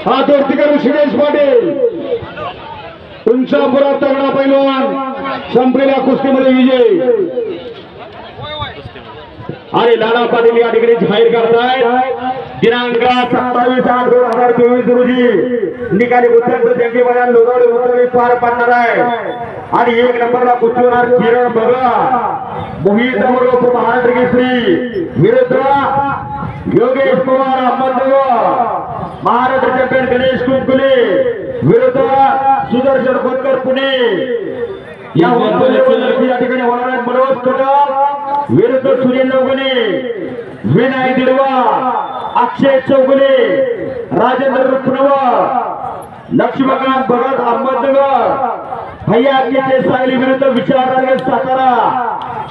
हा दोस्तीकर ऋषिकेश पाटील उंचापुरा तगडा पैलवान संपलेल्या कुस्तीमध्ये विजय आणि लाला पाटील या ठिकाणी जाहीर करतायत दिनांक 27/8/2024 रोजी निकाली उत्तर जंगी मैदान लोणावळे उत्तरी पार पाडणार आहे आणि 1 नंबरला कुस्तीवर किरण बघा मोहित अमरोप महाराष्ट्र केसरी विरुद्ध योगेश पवार अहमदनगर महाराष्ट्र चॅम्पियन गणेश कुंकुले विरुद्ध सुदर्शन खोतकर पुणे या ठिकाणी होणार आहेत मनोज कदम विरुद्ध सुनील नवगणे विनायक दिडवा अक्षय चौगुले राजेंद्र रुपनवर लक्ष्मीकांत भगत अहमदनगर भैया केचे सांगली विरुद्ध विचार सातारा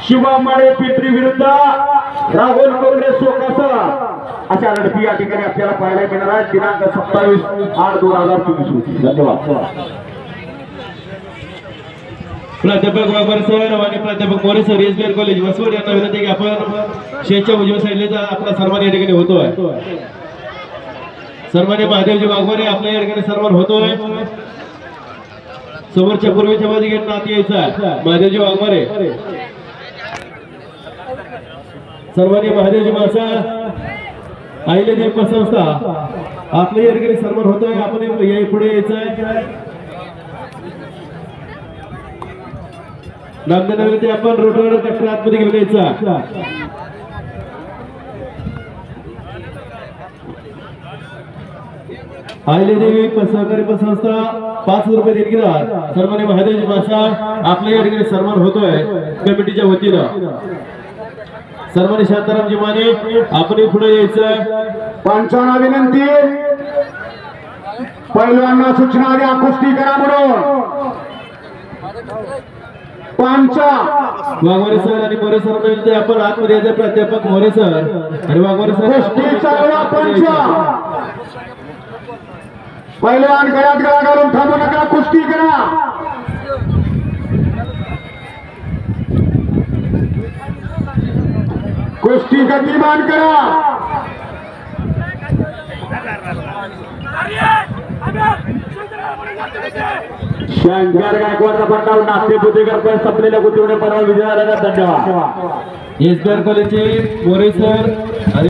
शिवम माडे पिंपरी विरुद्ध राहुल काँग्रेस सोकासा अशा लढती या ठिकाणी आपल्याला पाहायला मिळणार आहे दिनांक 27/8/2024 धन्यवाद. प्राध्यापक वाघमारे सर आणि प्राध्यापक मोरे सर एसबीआर कॉलेज वसवड यांना विनंती की आपण शेच्या उजव्या साईडला आपला सन्मान या ठिकाणी होतोय. सन्मान्य महादेवजी वाघमारे आपल्या या ठिकाणी सन्मान होतोय. समोरच्या पूर्वेच्या बाजू गेट नाती यायचा महादेवजी वाघमारे सन्मान्य महादेवजी मासा अहिल्यादेवी पतसंस्था आपल्या या ठिकाणी सन्मान होतोय. आपण पुढे यायचंय नामदेव आपण रोडवर ट्रॅक्टर आतमध्ये घेऊन यायचा. अहिल्यादेवी सहकारी पतसंस्था 5,000 रुपये देणगीदार सन्मान्य महादेवजी मासा आपल्या या ठिकाणी सन्मान होतोय कमिटीच्या वतीनं. सन्मान्य शांतारामजी माने आपण पुढे यायचं. पंचांना विनंती पैलवांना सूचना द्या कुस्ती करा म्हणून. पंचा वाघमारे सर आणि मोरे सर मिळते आपण आतमध्ये यायचं. प्राध्यापक मोरे सर आणि वाघमारे सर कुस्ती चालवा. पंचा पैलवान गळ्यात गळा घालून थांबू नका कुस्ती करा. कुस्ती गतिमान करा. शंकर गायकवाडचा फटका नाट्य बुद्धीकर संपलेल्या कुस्तीमध्ये परवा विजय झाला. धन्यवाद. एसबीआर कॉलेजचे मोरे सर